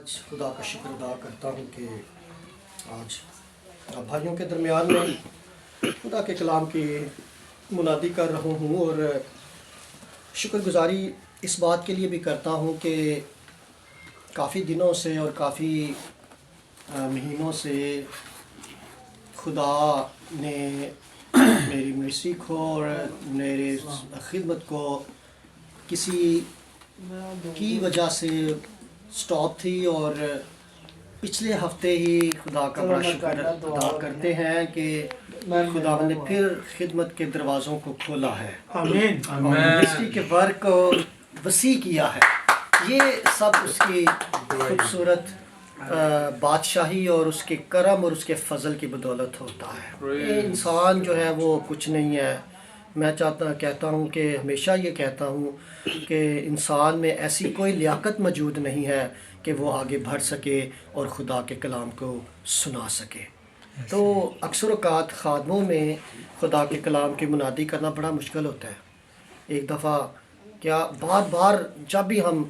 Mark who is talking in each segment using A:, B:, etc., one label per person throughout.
A: آج خدا کا شکر ادا کرتا ہوں کہ آج آپ بھائیوں کے درمیان میں خدا کے کلام کی منادی کر رہا ہوں، اور شکر گزاری اس بات کے لیے بھی کرتا ہوں کہ کافی دنوں سے اور کافی مہینوں سے خدا نے میری مرسی کو اور میرے خدمت کو کسی کی وجہ سے سٹاپ تھی، اور پچھلے ہفتے ہی خدا کا بڑا شکر ادا کرتے ہیں کہ خدا نے پھر خدمت کے دروازوں کو کھولا ہے اور منسٹری کے ورک کو وسیع کیا ہے۔ یہ سب اس کی خوبصورت بادشاہی اور اس کے کرم اور اس کے فضل کی بدولت ہوتا ہے۔ یہ انسان جو ہے وہ کچھ نہیں ہے۔ میں کہتا ہوں کہ ہمیشہ یہ کہتا ہوں کہ انسان میں ایسی کوئی لیاقت موجود نہیں ہے کہ وہ آگے بڑھ سکے اور خدا کے کلام کو سنا سکے۔ تو اکثر اوقات خادموں میں خدا کے کلام کی منادی کرنا بڑا مشکل ہوتا ہے۔ ایک دفعہ کیا بار بار جب بھی ہم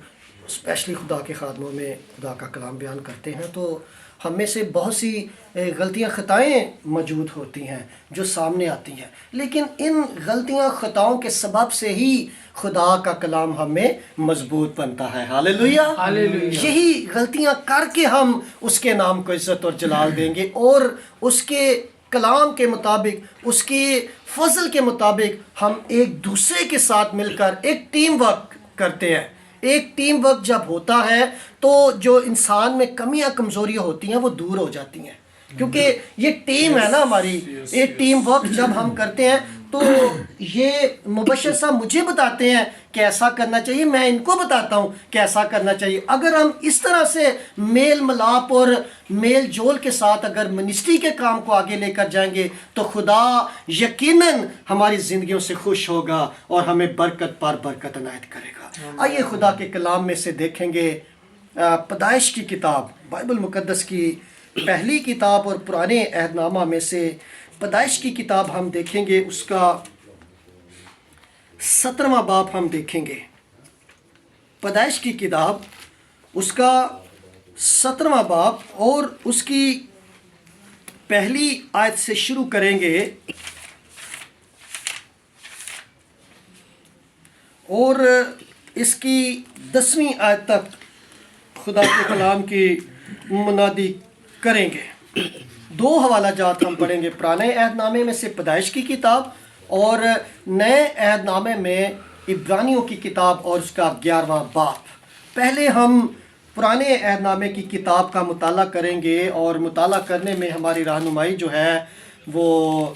A: اسپیشلی خدا کے خادموں میں خدا کا کلام بیان کرتے ہیں تو ہم میں سے بہت سی غلطیاں خطائیں موجود ہوتی ہیں جو سامنے آتی ہیں، لیکن ان غلطیاں خطاؤں کے سبب سے ہی خدا کا کلام ہمیں مضبوط بنتا ہے۔ ہاللیلویہ۔ یہی غلطیاں کر کے ہم اس کے نام کو عزت اور جلال دیں گے، اور اس کے کلام کے مطابق، اس کے فضل کے مطابق ہم ایک دوسرے کے ساتھ مل کر ایک ٹیم ورک کرتے ہیں۔ ایک ٹیم ورک جب ہوتا ہے تو جو انسان میں کمیاں کمزوریاں ہوتی ہیں وہ دور ہو جاتی ہیں، کیونکہ یہ ٹیم ہے نا ہماری۔ ایک ٹیم ورک جب ہم کرتے ہیں تو یہ مبشر صاحب مجھے بتاتے ہیں کیسا کرنا چاہیے، میں ان کو بتاتا ہوں کیسا کرنا چاہیے۔ اگر ہم اس طرح سے میل ملاپ اور میل جول کے ساتھ اگر منسٹری کے کام کو آگے لے کر جائیں گے تو خدا یقیناً ہماری زندگیوں سے خوش ہوگا اور ہمیں برکت پر برکت عنایت کرے گا۔ آئیے خدا کے کلام میں سے دیکھیں گے پیدائش کی کتاب، بائبل مقدس کی پہلی کتاب اور پرانے عہد نامہ میں سے پیدائش کی کتاب ہم دیکھیں گے، اس کا 17واں باب ہم دیکھیں گے۔ پیدائش کی کتاب اس کا 17واں باب اور اس کی پہلی آیت سے شروع کریں گے اور اس کی 10ویں آیت تک خدا کے کلام کی منادی کریں گے۔ دو حوالہ جات ہم پڑھیں گے، پرانے عہد نامے میں سے پیدائش کی کتاب اور نئے عہد نامے میں عبرانیوں کی کتاب اور اس کا 11واں باب۔ پہلے ہم پرانے عہد نامے کی کتاب کا مطالعہ کریں گے، اور مطالعہ کرنے میں ہماری رہنمائی جو ہے وہ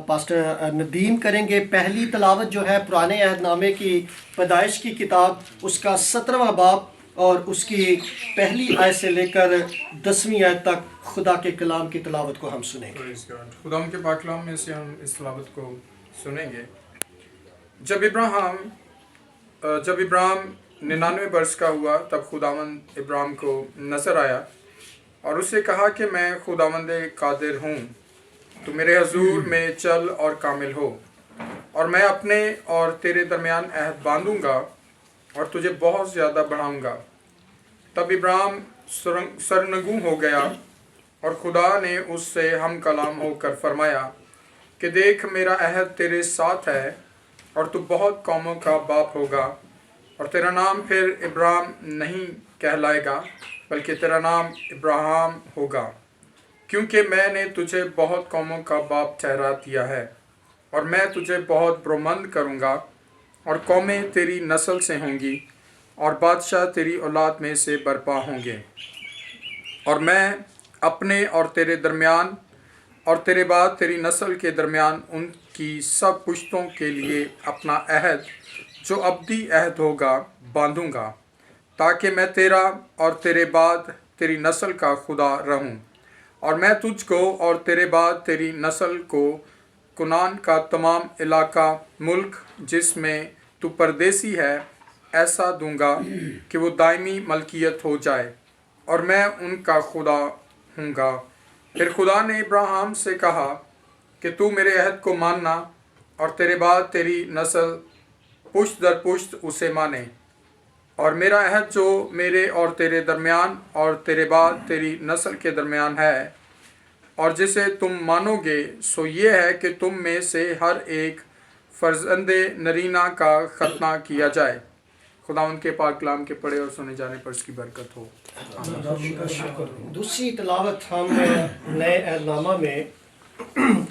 A: پاسٹر ندیم کریں گے۔ پہلی تلاوت جو ہے پرانے عہد نامے کی پیدائش کی کتاب اس کا 17واں باب اور اس کی پہلی آیت سے لے کر 10ویں آیت تک خدا کے کلام کی تلاوت کو ہم سنیں گے۔
B: خدا کے پاک کلام میں سے ہم اس تلاوت کو سنیں گے۔ جب ابراہیم 99 برس کا ہوا تب خداوند ابراہیم کو نظر آیا اور اس سے کہا کہ میں خداوند قادر ہوں، تو میرے حضور میں چل اور کامل ہو، اور میں اپنے اور تیرے درمیان عہد باندھوں گا اور تجھے بہت زیادہ بڑھاؤں گا۔ تب ابراہیم سرنگوں ہو گیا، اور خدا نے اس سے ہم کلام ہو کر فرمایا کہ دیکھ میرا عہد تیرے ساتھ ہے، اور تو بہت قوموں کا باپ ہوگا، اور تیرا نام پھر ابراہیم نہیں کہلائے گا بلکہ تیرا نام ابراہیم ہوگا، کیونکہ میں نے تجھے بہت قوموں کا باپ ٹھہرا دیا ہے، اور میں تجھے بہت برومند کروں گا، اور قومیں تیری نسل سے ہوں گی، اور بادشاہ تیری اولاد میں سے برپا ہوں گے، اور میں اپنے اور تیرے درمیان اور تیرے بعد تیری نسل کے درمیان ان کی سب پشتوں کے لیے اپنا عہد جو ابدی عہد ہوگا باندھوں گا، تاکہ میں تیرا اور تیرے بعد تیری نسل کا خدا رہوں، اور میں تجھ کو اور تیرے بعد تیری نسل کو کنعان کا تمام علاقہ ملک جس میں تو پردیسی ہے ایسا دوں گا کہ وہ دائمی ملکیت ہو جائے، اور میں ان کا خدا ہوں گا۔ پھر خدا نے ابراہیم سے کہا کہ تو میرے عہد کو ماننا اور تیرے بعد تیری نسل پشت در پشت اسے مانے، اور میرا عہد جو میرے اور تیرے درمیان اور تیرے بعد تیری نسل کے درمیان ہے اور جسے تم مانو گے سو یہ ہے کہ تم میں سے ہر ایک فرزند نرینہ کا ختنہ کیا جائے۔ خدا ان کے پاک کلام کے پڑھے اور سنے جانے پر اس کی برکت ہو۔
A: دوسری تلاوت ہم نئے عہد نامہ میں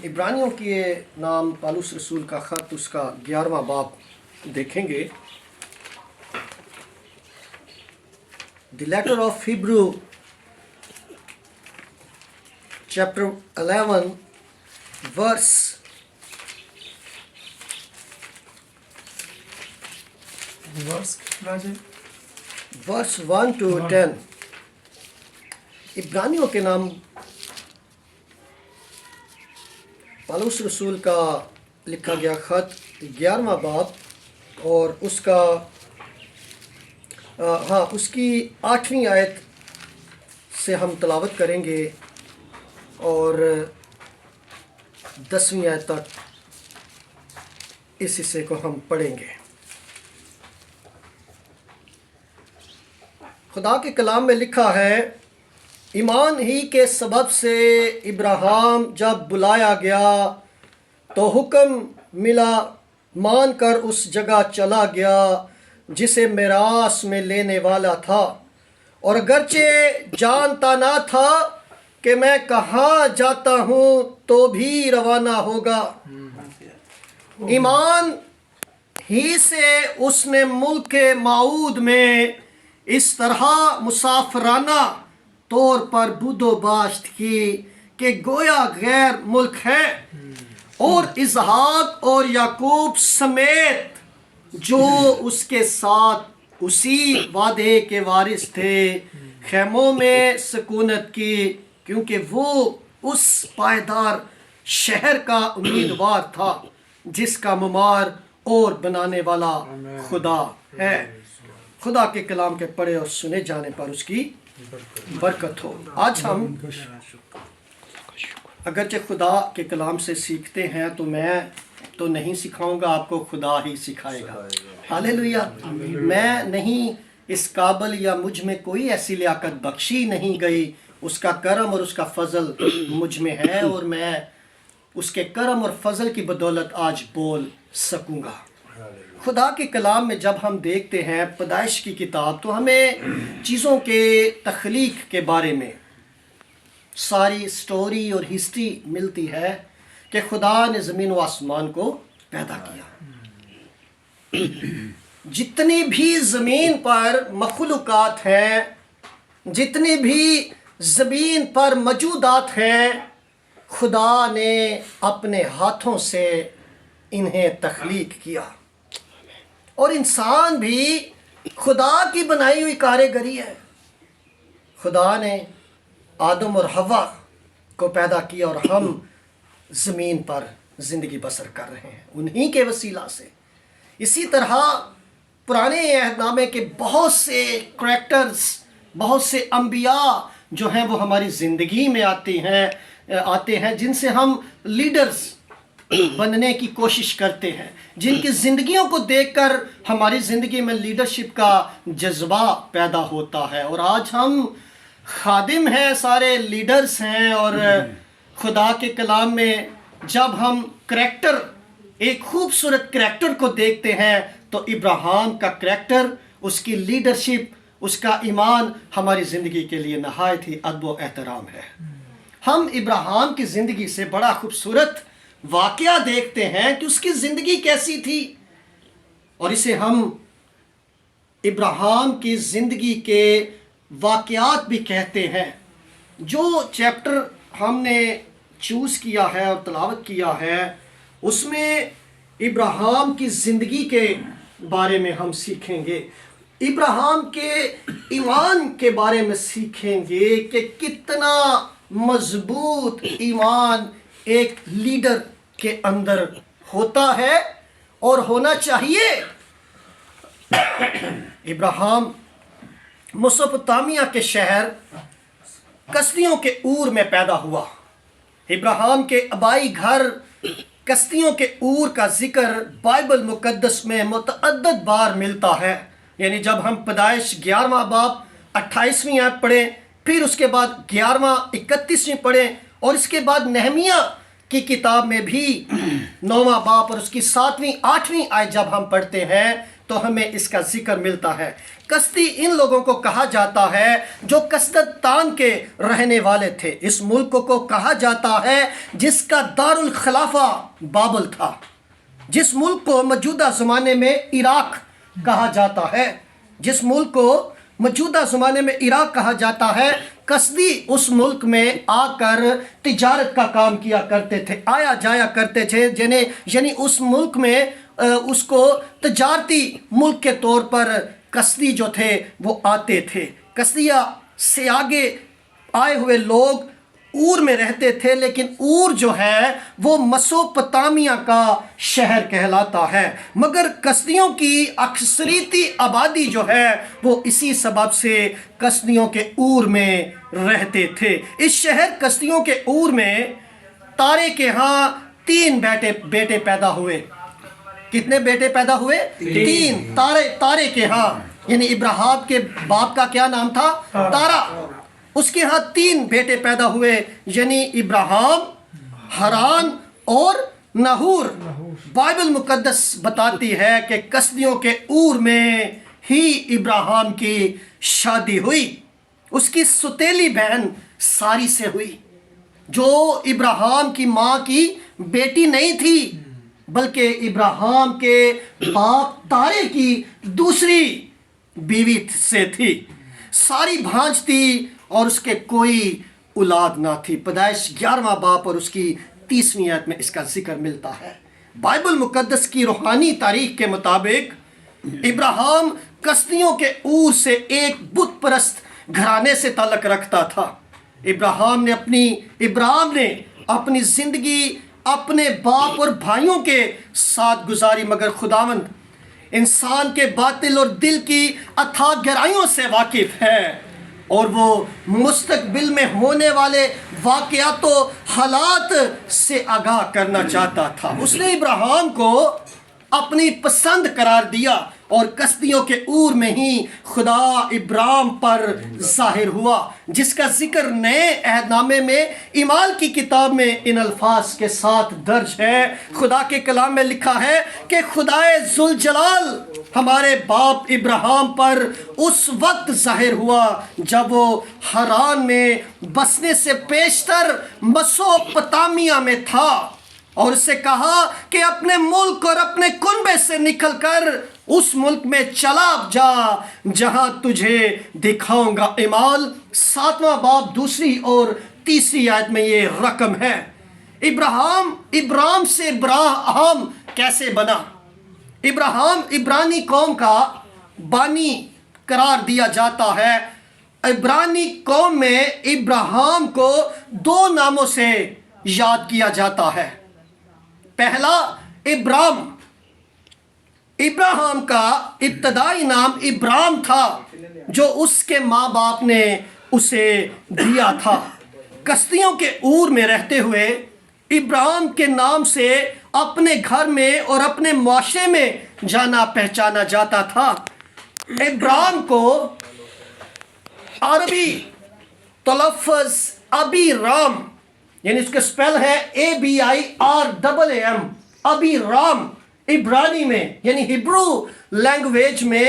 A: عبرانیوں کے نام پالوس رسول کا خط اس کا 11واں باب دیکھیں گے۔ The letter of Hebrew chapter 11 verse verse 1 to 10۔ عبرانیوں کے نام پالوس رسول کا لکھا گیا خط 11واں باب اور اس کا اس کی 8ویں آیت سے ہم تلاوت کریں گے اور 10ویں آیت تک اس حصے کو ہم پڑھیں گے۔ خدا کے کلام میں لکھا ہے، ایمان ہی کے سبب سے ابراہیم جب بلایا گیا تو حکم ملا، مان کر اس جگہ چلا گیا جسے میراث میں لینے والا تھا، اور اگرچہ جانتا نہ تھا کہ میں کہاں جاتا ہوں تو بھی روانہ ہوگا۔ ایمان ہی سے اس نے ملک موعود میں اس طرح مسافرانہ طور پر بود و باشت کی کہ گویا غیر ملک ہے، اور اسحاق اور یعقوب سمیت جو اس کے ساتھ اسی وعدے کے وارث تھے خیموں میں سکونت کی، کیونکہ وہ اس پائیدار شہر کا امیدوار تھا جس کا معمار اور بنانے والا خدا ہے۔ خدا کے کلام کے پڑھے اور سنے جانے پر اس کی برکت ہو۔ آج ہم اگرچہ خدا کے کلام سے سیکھتے ہیں تو میں تو نہیں سکھاؤں گا، آپ کو خدا ہی سکھائے گا۔ ہاللیلویہ۔ میں نہیں اس قابل یا مجھ میں کوئی ایسی لیاقت بخشی نہیں گئی، اس کا کرم اور اس کا فضل مجھ میں ہے، اور میں اس کے کرم اور فضل کی بدولت آج بول سکوں گا۔ خدا کے کلام میں جب ہم دیکھتے ہیں پیدائش کی کتاب تو ہمیں چیزوں کے تخلیق کے بارے میں ساری سٹوری اور ہسٹری ملتی ہے کہ خدا نے زمین و آسمان کو پیدا کیا۔ جتنی بھی زمین پر مخلوقات ہیں، جتنی بھی زمین پر موجودات ہیں، خدا نے اپنے ہاتھوں سے انہیں تخلیق کیا، اور انسان بھی خدا کی بنائی ہوئی کاریگری ہے۔ خدا نے آدم اور حوا کو پیدا کیا اور ہم زمین پر زندگی بسر کر رہے ہیں انہی کے وسیلہ سے۔ اسی طرح پرانے عہد نامے کے بہت سے کریکٹرز، بہت سے انبیاء جو ہیں وہ ہماری زندگی میں آتے ہیں جن سے ہم لیڈرز بننے کی کوشش کرتے ہیں، جن کی زندگیوں کو دیکھ کر ہماری زندگی میں لیڈرشپ کا جذبہ پیدا ہوتا ہے۔ اور آج ہم خادم ہیں، سارے لیڈرز ہیں، اور خدا کے کلام میں جب ہم کریکٹر، ایک خوبصورت کریکٹر کو دیکھتے ہیں تو ابراہیم کا کریکٹر، اس کی لیڈرشپ، اس کا ایمان ہماری زندگی کے لیے نہایت ہی ادب و احترام ہے۔ ہم ابراہیم کی زندگی سے بڑا خوبصورت واقعہ دیکھتے ہیں کہ اس کی زندگی کیسی تھی، اور اسے ہم ابراہیم کی زندگی کے واقعات بھی کہتے ہیں۔ جو چیپٹر ہم نے چوز کیا ہے اور تلاوت کیا ہے اس میں ابراہیم کی زندگی کے بارے میں ہم سیکھیں گے، ابراہیم کے ایمان کے بارے میں سیکھیں گے کہ کتنا مضبوط ایمان ایک لیڈر کے اندر ہوتا ہے اور ہونا چاہیے۔ ابراہیم میسوپوٹامیہ کے شہر کسدیوں کے اور میں پیدا ہوا۔ ابراہیم کے آبائی گھر کسدیوں کے اور کا ذکر بائبل مقدس میں متعدد بار ملتا ہے، یعنی جب ہم پیدائش 11واں باب 28ویں آیت پڑھیں، پھر اس کے بعد 11واں 31ویں پڑھیں، اور اس کے بعد نہمیہ کی کتاب میں بھی 9واں باب اور اس کی 7ویں 8ویں آیت جب ہم پڑھتے ہیں تو ہمیں اس کا ذکر ملتا ہے۔ کسدی ان لوگوں کو کہا جاتا ہے جو کسدتان کے رہنے والے تھے۔ اس ملک کو کہا جاتا ہے جس کا دارالخلافہ بابل تھا، جس ملک کو موجودہ زمانے میں عراق کہا جاتا ہے، جس ملک کو موجودہ زمانے میں عراق کہا جاتا ہے۔ کسدی اس ملک میں آ کر تجارت کا کام کیا کرتے تھے، آیا جایا کرتے تھے، یعنی اس ملک میں اس کو تجارتی ملک کے طور پر کسدی جو تھے وہ آتے تھے۔ کسدیہ سے آگے آئے ہوئے لوگ اور میں رہتے تھے، لیکن اور جو ہے وہ مسوپتامیہ کا شہر کہلاتا ہے، مگر کسدیوں کی اکثریتی آبادی جو ہے وہ اسی سبب سے کسدیوں کے اور میں رہتے تھے۔ اس شہر کسدیوں کے اور میں تارے کے ہاں 3 بیٹے پیدا ہوئے۔ کتنے بیٹے پیدا ہوئے؟ 3 تارے کے ہاں، یعنی ابراہیم کے باپ کا کیا نام تھا؟ تارا۔ اس کے ہاں 3 بیٹے پیدا ہوئے، یعنی ابراہیم، حران اور نحور۔ بائبل مقدس بتاتی ہے کہ کسدیوں کے اور میں ہی ابراہیم کی شادی ہوئی۔ اس کی ستیلی بہن ساری سے ہوئی، جو ابراہیم کی ماں کی بیٹی نہیں تھی بلکہ ابراہیم کے باپ تارے کی دوسری بیوی سے تھی۔ ساری بھانج تھی اور اس کے کوئی اولاد نہ تھی۔ پیدائش 11واں باب اور اس کی 30ویں آیت میں اس کا ذکر ملتا ہے۔ بائبل مقدس کی روحانی تاریخ کے مطابق ابراہیم کسدیوں کے اور سے ایک بت پرست گھرانے سے تعلق رکھتا تھا۔ ابراہیم نے اپنی زندگی اپنے باپ اور بھائیوں کے ساتھ گزاری، مگر خداوند انسان کے باطل اور دل کی اتھاہ گہرائیوں سے واقف ہے، اور وہ مستقبل میں ہونے والے واقعات و حالات سے آگاہ کرنا چاہتا تھا۔ اس نے ابراہیم کو اپنی پسند قرار دیا، اور کسدیوں کے اور میں ہی خدا ابراہیم پر ظاہر ہوا، جس کا ذکر نئے عہد نامے میں اعمال کی کتاب میں ان الفاظ کے ساتھ درج ہے۔ خدا کے کلام میں لکھا ہے کہ خدائے ذوالجلال ہمارے باپ ابراہیم پر اس وقت ظاہر ہوا جب وہ حران میں بسنے سے پیشتر مسوپتامیہ میں تھا، اور اسے کہا کہ اپنے ملک اور اپنے کنبے سے نکل کر اس ملک میں چلا جا جہاں تجھے دکھاؤں گا۔ اعمال 7واں باب 2 اور 3 آیت میں یہ رقم ہے۔ ابراہیم سے ابراہیم کیسے بنا؟ ابراہیم عبرانی قوم کا بانی قرار دیا جاتا ہے۔ عبرانی قوم میں ابراہیم کو 2 ناموں سے یاد کیا جاتا ہے۔ پہلا ابراہیم کا ابتدائی نام ابرام تھا، جو اس کے ماں باپ نے اسے دیا تھا۔ کسدیوں کے اور میں رہتے ہوئے ابراہیم کے نام سے اپنے گھر میں اور اپنے معاشرے میں جانا پہچانا جاتا تھا۔ ابراہیم کو عربی تلفظ ابی رام، یعنی اس کا سپیل ہے ABIRAM، ابی رام، عبرانی میں یعنی ہبرو لینگویج میں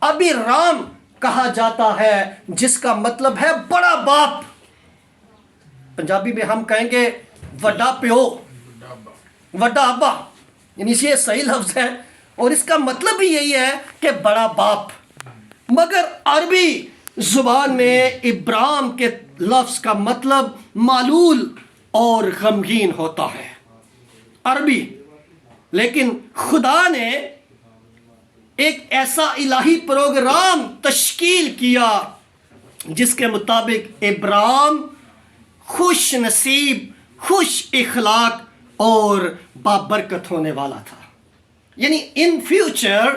A: ابی رام کہا جاتا ہے، جس کا مطلب ہے بڑا باپ۔ پنجابی میں ہم کہیں گے وڈا پیو، وڈا ابا، یعنی یہ صحیح لفظ ہے، اور اس کا مطلب بھی یہی ہے کہ بڑا باپ۔ مگر عربی زبان میں ابرام کے لفظ کا مطلب معلول اور غمگین ہوتا ہے، عربی۔ لیکن خدا نے ایک ایسا الہی پروگرام تشکیل کیا جس کے مطابق ابراہیم خوش نصیب، خوش اخلاق اور بابرکت ہونے والا تھا۔ یعنی ان فیوچر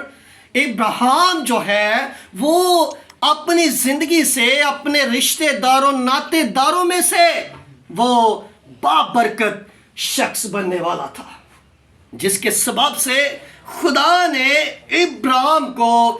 A: ابراہیم جو ہے وہ اپنی زندگی سے، اپنے رشتہ داروں ناطے داروں میں سے وہ بابرکت شخص بننے والا تھا، جس کے سبب سے خدا نے ابراہیم کو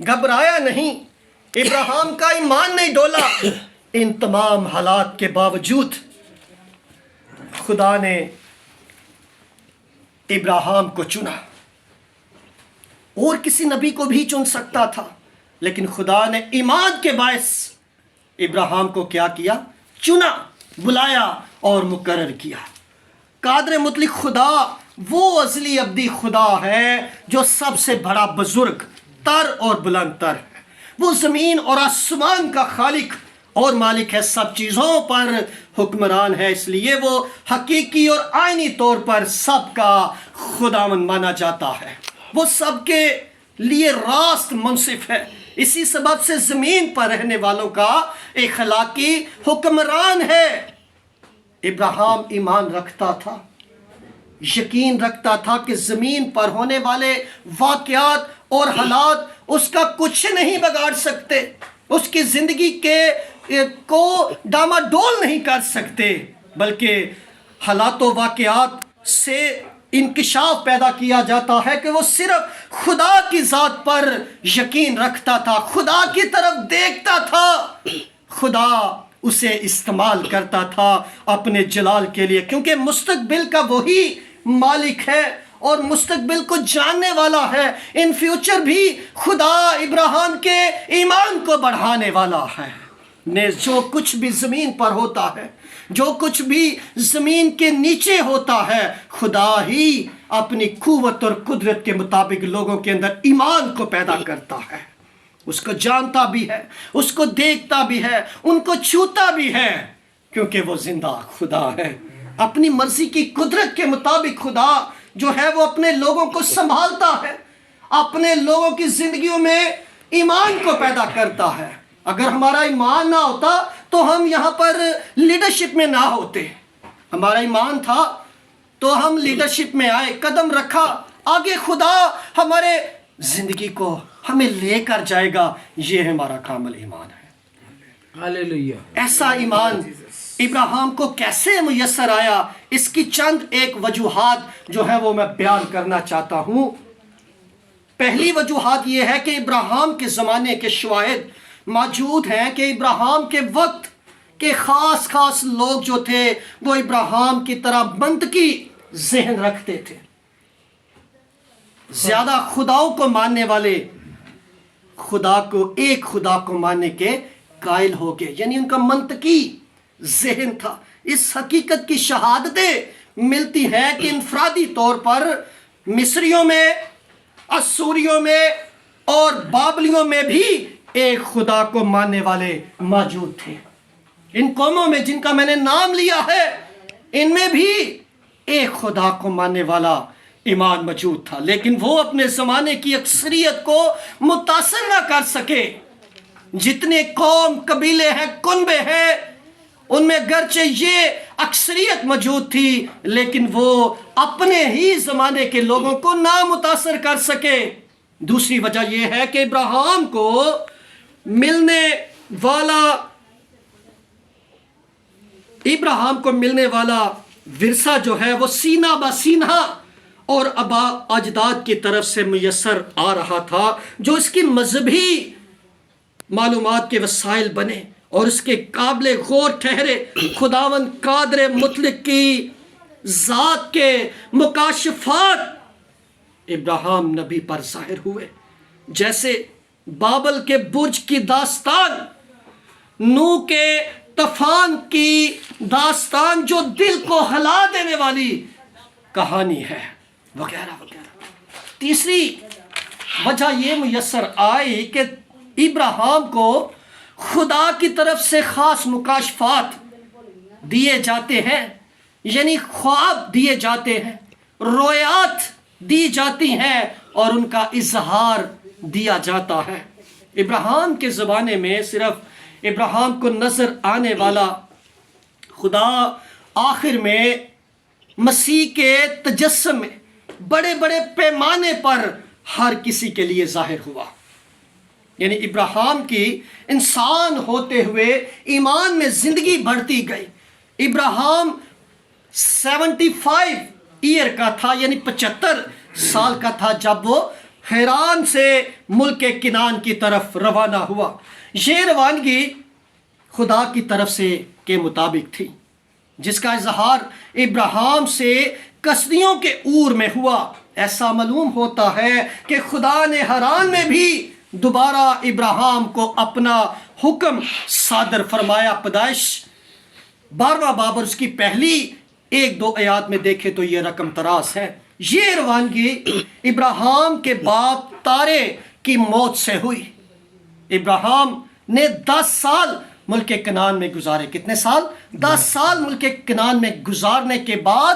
A: گھبرایا نہیں، ابراہیم کا ایمان نہیں ڈولا۔ ان تمام حالات کے باوجود خدا نے ابراہیم کو چنا، اور کسی نبی کو بھی چن سکتا تھا، لیکن خدا نے ایمان کے باعث ابراہیم کو کیا کیا؟ چنا، بلایا اور مقرر کیا۔ قادر مطلق خدا وہ ازلی ابدی خدا ہے جو سب سے بڑا بزرگ تر اور بلند تر ہے۔ وہ زمین اور آسمان کا خالق اور مالک ہے، سب چیزوں پر حکمران ہے، اس لیے وہ حقیقی اور آئینی طور پر سب کا خداوند مانا جاتا ہے۔ وہ سب کے لیے راست منصف ہے، اسی سبب سے زمین پر رہنے والوں کا اخلاقی حکمران ہے۔ ابراہیم ایمان رکھتا تھا، یقین رکھتا تھا کہ زمین پر ہونے والے واقعات اور حالات اس کا کچھ نہیں بگاڑ سکتے، اس کی زندگی کو ڈاماڈول نہیں کر سکتے، بلکہ حالات و واقعات سے انکشاف پیدا کیا جاتا ہے کہ وہ صرف خدا کی ذات پر یقین رکھتا تھا، خدا کی طرف دیکھتا تھا، خدا اسے استعمال کرتا تھا اپنے جلال کے لیے، کیونکہ مستقبل کا وہی مالک ہے اور مستقبل کو جاننے والا ہے۔ ان فیوچر بھی خدا ابراہیم کے ایمان کو بڑھانے والا ہے۔ جو کچھ بھی زمین پر ہوتا ہے، جو کچھ بھی زمین کے نیچے ہوتا ہے، خدا ہی اپنی قوت اور قدرت کے مطابق لوگوں کے اندر ایمان کو پیدا کرتا ہے، اس کو جانتا بھی ہے، اس کو دیکھتا بھی ہے، ان کو چھوتا بھی ہے، کیونکہ وہ زندہ خدا ہے۔ اپنی مرضی کی قدرت کے مطابق خدا جو ہے وہ اپنے لوگوں کو سنبھالتا ہے، اپنے لوگوں کی زندگیوں میں ایمان کو پیدا کرتا ہے۔ اگر ہمارا ایمان نہ ہوتا تو ہم یہاں پر لیڈرشپ میں نہ ہوتے۔ ہمارا ایمان تھا تو ہم لیڈرشپ میں آئے، قدم رکھا، آگے خدا ہمارے زندگی کو ہمیں لے کر جائے گا۔ یہ ہمارا کامل ایمان ہے۔
C: ہاللیلویہ۔
A: ایسا ایمان ابراہیم کو کیسے میسر آیا، اس کی چند ایک وجوہات جو ہے وہ میں بیان کرنا چاہتا ہوں۔ پہلی وجوہات یہ ہے کہ ابراہیم کے زمانے کے شواہد موجود ہیں کہ ابراہیم کے وقت کے خاص لوگ جو تھے وہ ابراہیم کی طرح منطقی ذہن رکھتے تھے، زیادہ خداؤں کو ماننے والے خدا کو ایک خدا کو ماننے کے قائل ہو گئے، یعنی ان کا منطقی ذہن تھا۔ اس حقیقت کی شہادتیں ملتی ہیں کہ انفرادی طور پر مصریوں میں، اسوریوں میں اور بابلیوں میں بھی ایک خدا کو ماننے والے موجود تھے۔ ان قوموں میں جن کا میں نے نام لیا ہے، ان میں بھی ایک خدا کو ماننے والا ایمان موجود تھا، لیکن وہ اپنے زمانے کی اکثریت کو متاثر نہ کر سکے۔ جتنے قوم، قبیلے ہیں، کنبے ہیں، ان میں گرچہ یہ اکثریت موجود تھی، لیکن وہ اپنے ہی زمانے کے لوگوں کو نہ متاثر کر سکے۔ دوسری وجہ یہ ہے کہ ابراہیم کو ملنے والا ورثہ جو ہے وہ سینہ بہ سینہ اور آبا اجداد کی طرف سے میسر آ رہا تھا، جو اس کی مذہبی معلومات کے وسائل بنے اور اس کے قابل غور ٹھہرے۔ خداوند قادر مطلق کی ذات کے مکاشفات ابراہیم نبی پر ظاہر ہوئے، جیسے بابل کے برج کی داستان، نوح کے طوفان کی داستان جو دل کو ہلا دینے والی کہانی ہے، وغیرہ وغیرہ۔ تیسری وجہ یہ میسر آئی کہ ابراہیم کو خدا کی طرف سے خاص مکاشفات دیے جاتے ہیں، یعنی خواب دیے جاتے ہیں، رویات دی جاتی ہیں اور ان کا اظہار دیا جاتا ہے۔ ابراہیم کے زمانے میں صرف ابراہیم کو نظر آنے والا خدا آخر میں مسیح کے تجسم میں بڑے بڑے پیمانے پر ہر کسی کے لیے ظاہر ہوا۔ یعنی ابراہیم کی انسان ہوتے ہوئے ایمان میں زندگی بڑھتی گئی۔ ابراہیم 75 ایئر کا تھا، یعنی 75 سال کا تھا جب وہ حیران سے ملک کنعان کی طرف روانہ ہوا۔ یہ روانگی خدا کی طرف سے کے مطابق تھی، جس کا اظہار ابراہیم سے کسدیوں کے اور میں ہوا۔ ایسا معلوم ہوتا ہے کہ خدا نے حران میں بھی دوبارہ ابراہیم کو اپنا حکم صادر فرمایا۔ پیدائش 12واں باب اور اس کی پہلی 1-2 آیات میں دیکھیں تو یہ رقم تراس ہے۔ یہ روانگی ابراہیم کے باپ تارے کی موت سے ہوئی۔ ابراہیم نے 10 سال ملک کنعان میں گزارے۔ کتنے سال؟ 10 سال ملک کنعان میں گزارنے کے بعد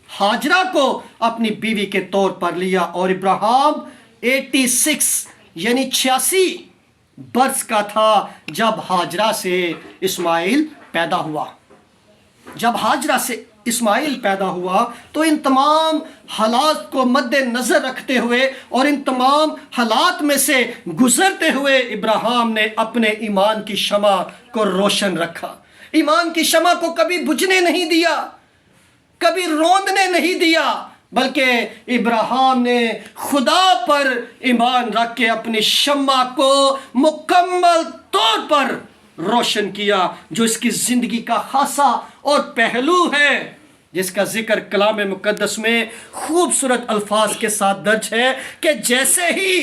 A: ہاجرہ کو اپنی بیوی کے طور پر لیا، اور ابراہیم 86 یعنی 86 برس کا تھا جب ہاجرہ سے اسماعیل پیدا ہوا۔ جب ہاجرہ سے اسماعیل پیدا ہوا تو ان تمام حالات کو مد نظر رکھتے ہوئے اور ان تمام حالات میں سے گزرتے ہوئے ابراہیم نے اپنے ایمان کی شمع کو روشن رکھا۔ ایمان کی شمع کو کبھی بجھنے نہیں دیا، کبھی روندنے نہیں دیا، بلکہ ابراہیم نے خدا پر ایمان رکھ کے اپنی شمع کو مکمل طور پر روشن کیا، جو اس کی زندگی کا خاصہ اور پہلو ہے، جس کا ذکر کلام مقدس میں خوبصورت الفاظ کے ساتھ درج ہے کہ جیسے ہی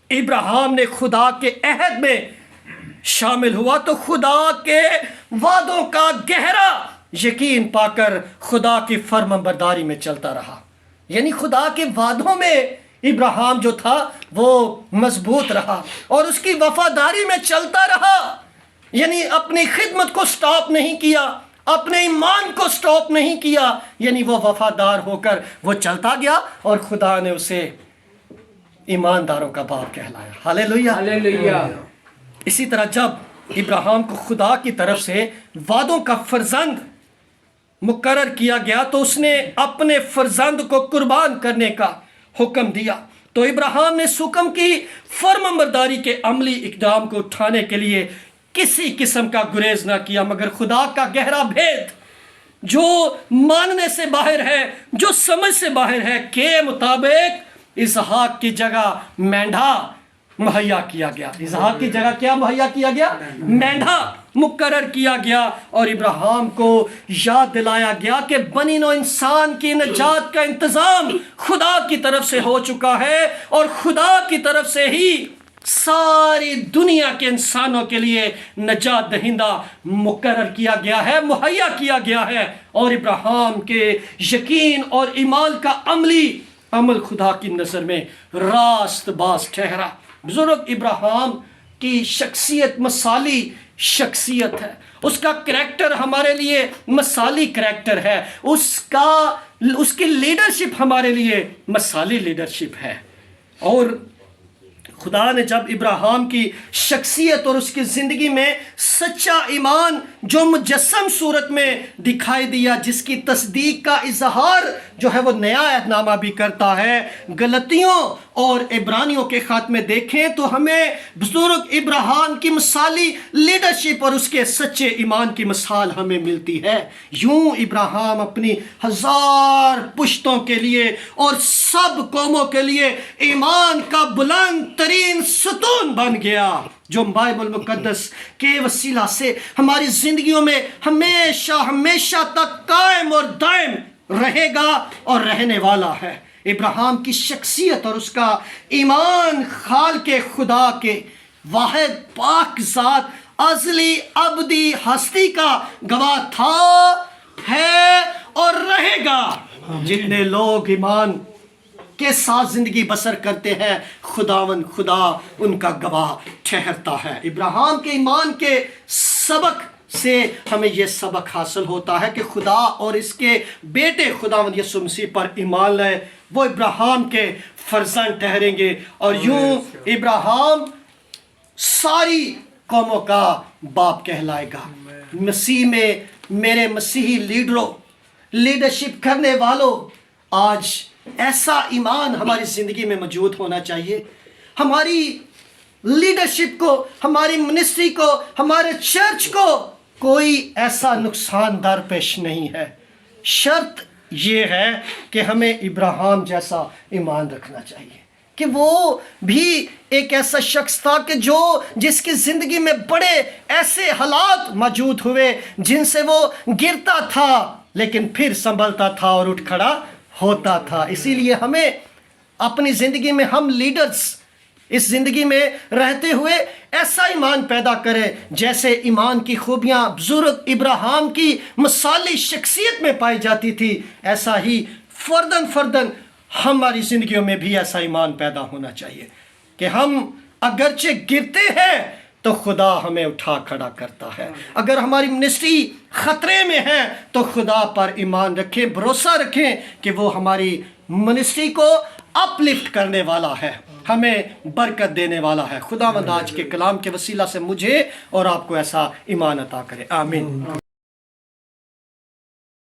A: ابراہیم نے خدا کے عہد میں شامل ہوا تو خدا کے وعدوں کا گہرا یقین پا کر خدا کی فرمانبرداری میں چلتا رہا۔ یعنی خدا کے وعدوں میں ابراہیم جو تھا وہ مضبوط رہا اور اس کی وفاداری میں چلتا رہا، یعنی اپنی خدمت کو سٹاپ نہیں کیا، اپنے ایمان کو سٹاپ نہیں کیا، یعنی وہ وفادار ہو کر وہ چلتا گیا اور خدا نے اسے ایمانداروں کا باپ کہلایا۔ ہاللیلویہ،
C: ہاللیلویہ۔
A: اسی طرح جب ابراہیم کو خدا کی طرف سے وعدوں کا فرزند مقرر کیا گیا تو اس نے اپنے فرزند کو قربان کرنے کا حکم دیا، تو ابراہیم نے اس حکم کی فرمانبرداری کے عملی اقدام کو اٹھانے کے لیے کسی قسم کا گریز نہ کیا، مگر خدا کا گہرا بھید جو ماننے سے باہر ہے، جو سمجھ سے باہر ہے، کے مطابق اسحاق کی جگہ مینڈھا مہیا کیا گیا۔ اسحاق کی جگہ کیا مہیا کیا گیا؟ مینڈھا مقرر کیا گیا، اور ابراہیم کو یاد دلایا گیا کہ بنی نوع انسان کی نجات کا انتظام خدا کی طرف سے ہو چکا ہے، اور خدا کی طرف سے ہی ساری دنیا کے انسانوں کے لیے نجات دہندہ مقرر کیا گیا ہے، مہیا کیا گیا ہے، اور ابراہیم کے یقین اور ایمان کا عمل خدا کی نظر میں راست باز ٹھہرا۔ بزرگ ابراہیم کی شخصیت مثالی شخصیت ہے، اس کا کریکٹر ہمارے لیے مثالی کریکٹر ہے، اس کی لیڈرشپ ہمارے لیے مثالی لیڈرشپ ہے۔ اور خدا نے جب ابراہیم کی شخصیت اور اس کی زندگی میں سچا ایمان جو مجسم صورت میں دکھائی دیا، جس کی تصدیق کا اظہار جو ہے وہ نیا عہد نامہ بھی کرتا ہے، غلطیوں اور عبرانیوں کے خط میں دیکھیں تو ہمیں بزرگ ابراہیم کی مثالی لیڈرشپ اور اس کے سچے ایمان کی مثال ہمیں ملتی ہے۔ یوں ابراہیم اپنی 1000 پشتوں کے لیے اور سب قوموں کے لیے ایمان کا بلند ترین ستون بن گیا، جو بائبل مقدس کے وسیلہ سے ہماری زندگیوں میں ہمیشہ تک قائم اور دائم رہے گا اور رہنے والا ہے۔ ابراہیم کی شخصیت اور اس کا ایمان خالق خدا کے واحد پاک ذات ازلی ابدی ہستی کا گواہ تھا، ہے اور رہے گا۔ جتنے لوگ ایمان کے ساتھ زندگی بسر کرتے ہیں، خدا ان کا گواہ ٹھہرتا ہے۔ ابراہیم کے ایمان کے سبق سے ہمیں یہ سبق حاصل ہوتا ہے کہ خدا اور اس کے بیٹے خداوند یسوع مسیح پر ایمان لائے، وہ ابراہیم کے فرزند ٹھہریں گے، اور یوں ابراہیم ساری قوموں کا باپ کہلائے گا۔ مسیح میں میرے مسیحی لیڈروں، لیڈرشپ کرنے والوں، آج ایسا ایمان ہماری زندگی میں موجود ہونا چاہیے۔ ہماری لیڈرشپ کو، ہماری منسٹری کو، ہمارے چرچ کو کوئی ایسا نقصان درپیش نہیں ہے۔ شرط یہ ہے کہ ہمیں ابراہیم جیسا ایمان رکھنا چاہیے۔ کہ وہ بھی ایک ایسا شخص تھا کہ جس کی زندگی میں بڑے ایسے حالات موجود ہوئے جن سے وہ گرتا تھا لیکن پھر سنبھلتا تھا اور اٹھ کھڑا ہوتا تھا۔ اسی لیے ہمیں اپنی زندگی میں ہم لیڈرز اس زندگی میں رہتے ہوئے ایسا ایمان پیدا کریں جیسے ایمان کی خوبیاں بزرگ ابراہیم کی مثالی شخصیت میں پائی جاتی تھی، ایسا ہی فرداً ہماری زندگیوں میں بھی ایسا ایمان پیدا ہونا چاہیے کہ ہم اگرچہ گرتے ہیں تو خدا ہمیں اٹھا کھڑا کرتا ہے۔ اگر ہماری منسٹری خطرے میں ہے تو خدا پر ایمان رکھیں، بھروسہ رکھیں کہ وہ ہماری منسٹری کو اپ لفٹ کرنے والا ہے، ہمیں برکت دینے والا ہے۔ خداوند آج کے کلام کے وسیلہ سے مجھے اور آپ کو ایسا ایمان عطا کرے، آمین۔